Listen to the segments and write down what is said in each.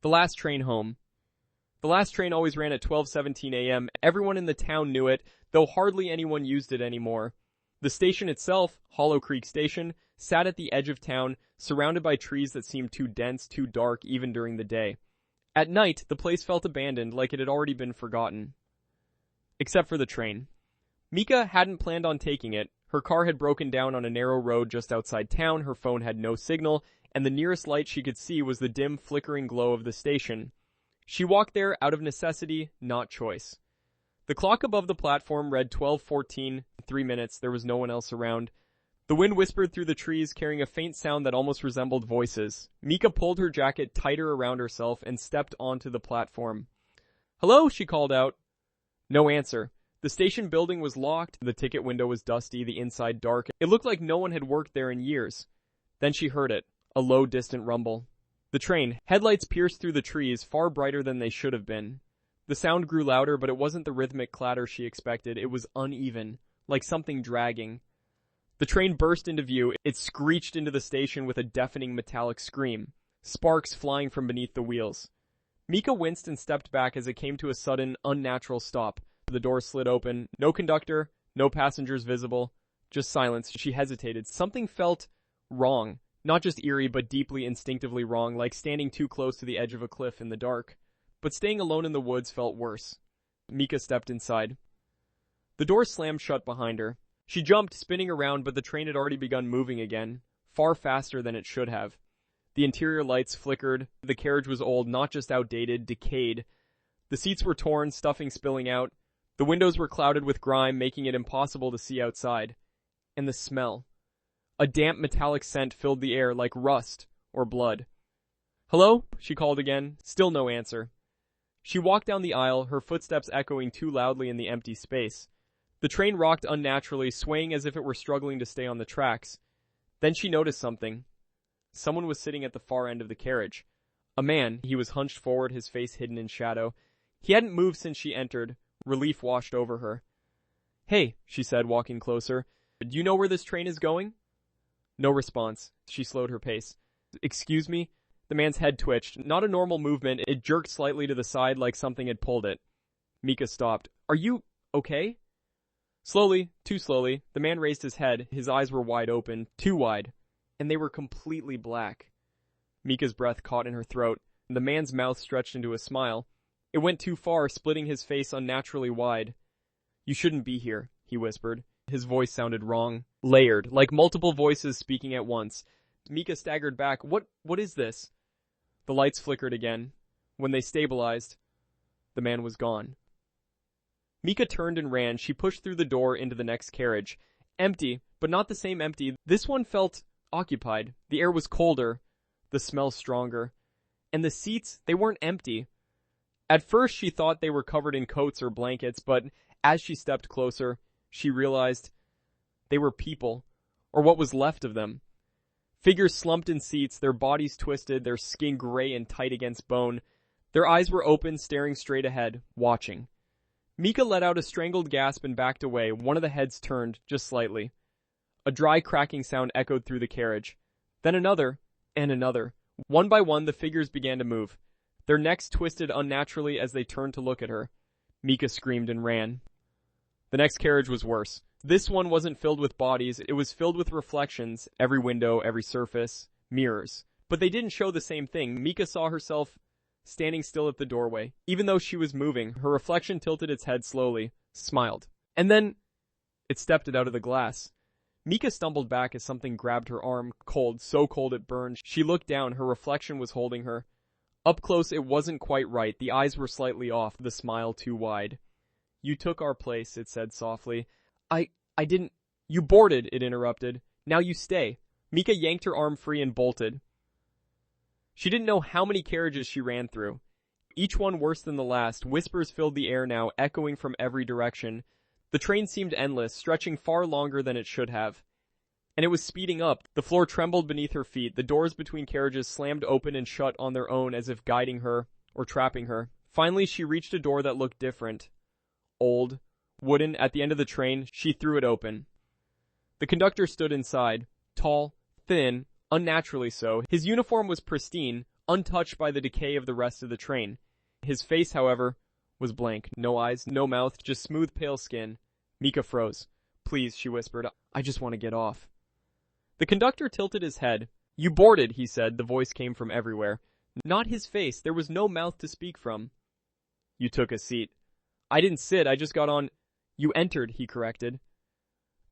The last train home. The last train always ran at 12:17 a.m. Everyone in the town knew it, though hardly anyone used it anymore. The station itself, Hollow Creek Station, sat at the edge of town, surrounded by trees that seemed too dense, too dark, even during the day. At night, the place felt abandoned, like it had already been forgotten. Except for the train. Mika hadn't planned on taking it. Her car had broken down on a narrow road just outside town, her phone had no signal, and the nearest light she could see was the dim, flickering glow of the station. She walked there out of necessity, not choice. The clock above the platform read 12:14, 3 minutes, there was no one else around. The wind whispered through the trees, carrying a faint sound that almost resembled voices. Mika pulled her jacket tighter around herself and stepped onto the platform. "Hello?" she called out. No answer. The station building was locked, the ticket window was dusty, the inside dark. It looked like no one had worked there in years. Then she heard it, a low, distant rumble. The train, headlights pierced through the trees, far brighter than they should have been. The sound grew louder, but it wasn't the rhythmic clatter she expected. It was uneven, like something dragging. The train burst into view. It screeched into the station with a deafening metallic scream, sparks flying from beneath the wheels. Mika winced and stepped back as it came to a sudden, unnatural stop. The door slid open. No conductor, no passengers visible, just silence. She hesitated. Something felt wrong. Not just eerie, but deeply instinctively wrong, like standing too close to the edge of a cliff in the dark. But staying alone in the woods felt worse. Mika stepped inside. The door slammed shut behind her. She jumped, spinning around, but the train had already begun moving again, far faster than it should have. The interior lights flickered. The carriage was old, not just outdated, decayed. The seats were torn, stuffing spilling out. The windows were clouded with grime, making it impossible to see outside. And the smell. A damp metallic scent filled the air like rust or blood. "Hello?" she called again. Still no answer. She walked down the aisle, her footsteps echoing too loudly in the empty space. The train rocked unnaturally, swaying as if it were struggling to stay on the tracks. Then she noticed something. Someone was sitting at the far end of the carriage. A man. He was hunched forward, his face hidden in shadow. He hadn't moved since she entered. Relief washed over her. "Hey," she said, walking closer. "Do you know where this train is going?" No response. She slowed her pace. "Excuse me?" The man's head twitched. Not a normal movement. It jerked slightly to the side like something had pulled it. Mika stopped. "Are you okay?" Slowly, too slowly, the man raised his head. His eyes were wide open, too wide, and they were completely black. Mika's breath caught in her throat. The man's mouth stretched into a smile. It went too far, splitting his face unnaturally wide. "You shouldn't be here," he whispered. His voice sounded wrong, layered, like multiple voices speaking at once. Mika staggered back. What is this?" The lights flickered again. When they stabilized, the man was gone. Mika turned and ran. She pushed through the door into the next carriage. Empty, but not the same empty. This one felt occupied. The air was colder, the smell stronger. And the seats, they weren't empty. At first she thought they were covered in coats or blankets, but as she stepped closer, she realized they were people, or what was left of them. Figures slumped in seats, their bodies twisted, their skin gray and tight against bone. Their eyes were open, staring straight ahead, watching. Mika let out a strangled gasp and backed away. One of the heads turned, just slightly. A dry cracking sound echoed through the carriage. Then another, and another. One by one, the figures began to move. Their necks twisted unnaturally as they turned to look at her. Mika screamed and ran. The next carriage was worse. This one wasn't filled with bodies, it was filled with reflections, every window, every surface, mirrors. But they didn't show the same thing. Mika saw herself standing still at the doorway. Even though she was moving, her reflection tilted its head slowly, smiled. And then it stepped it out of the glass. Mika stumbled back as something grabbed her arm, cold, so cold it burned. She looked down, her reflection was holding her. Up close it wasn't quite right, the eyes were slightly off, the smile too wide. "You took our place," it said softly. I didn't— "You boarded," it interrupted. "Now you stay." Mika yanked her arm free and bolted. She didn't know how many carriages she ran through. Each one worse than the last. Whispers filled the air now, echoing from every direction. The train seemed endless, stretching far longer than it should have. And it was speeding up. The floor trembled beneath her feet. The doors between carriages slammed open and shut on their own as if guiding her or trapping her. Finally, she reached a door that looked different. Old, wooden, at the end of the train. She threw it open. The conductor stood inside, tall, thin, unnaturally so. His uniform was pristine, untouched by the decay of the rest of the train. His face, however, was blank. No eyes, no mouth, just smooth pale skin. Mika froze. "Please," she whispered, "I just want to get off." The conductor tilted his head. "You boarded," he said. The voice came from everywhere. Not his face. There was no mouth to speak from. "You took a seat." "I didn't sit. I just got on." "You entered," he corrected.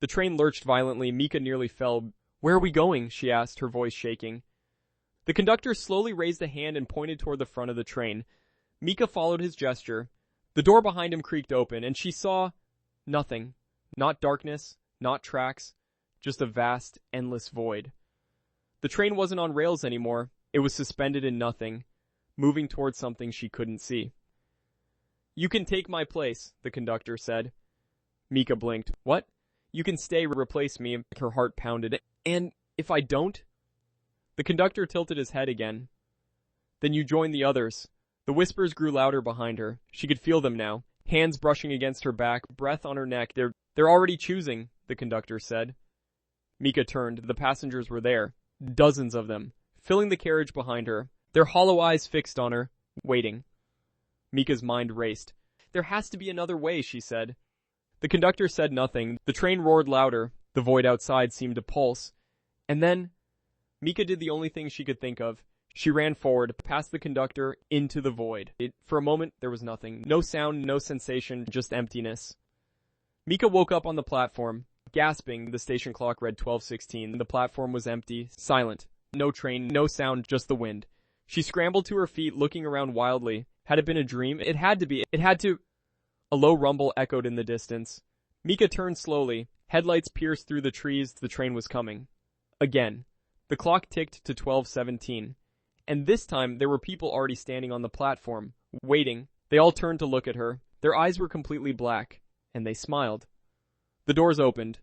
The train lurched violently. Mika nearly fell. "Where are we going?" she asked, her voice shaking. The conductor slowly raised a hand and pointed toward the front of the train. Mika followed his gesture. The door behind him creaked open, and she saw nothing. Not darkness, not tracks, just a vast, endless void. The train wasn't on rails anymore. It was suspended in nothing, moving towards something she couldn't see. "You can take my place," the conductor said. Mika blinked. "What?" "You can stay, replace me." Her heart pounded. "And if I don't?" The conductor tilted his head again. "Then you join the others." The whispers grew louder behind her. She could feel them now. Hands brushing against her back, breath on her neck. They're already choosing," the conductor said. Mika turned. The passengers were there. Dozens of them, filling the carriage behind her. Their hollow eyes fixed on her, waiting. Mika's mind raced. "There has to be another way," she said. The conductor said nothing. The train roared louder. The void outside seemed to pulse. And then Mika did the only thing she could think of. She ran forward, past the conductor, into the void. For a moment, there was nothing. No sound, no sensation, just emptiness. Mika woke up on the platform. Gasping, the station clock read 12:16. The platform was empty, silent. No train, no sound, just the wind. She scrambled to her feet, looking around wildly. Had it been a dream? It had to be. It had to... A low rumble echoed in the distance. Mika turned slowly. Headlights pierced through the trees. The train was coming. Again. The clock ticked to 12:17. And this time, there were people already standing on the platform, waiting. They all turned to look at her. Their eyes were completely black, and they smiled. The doors opened.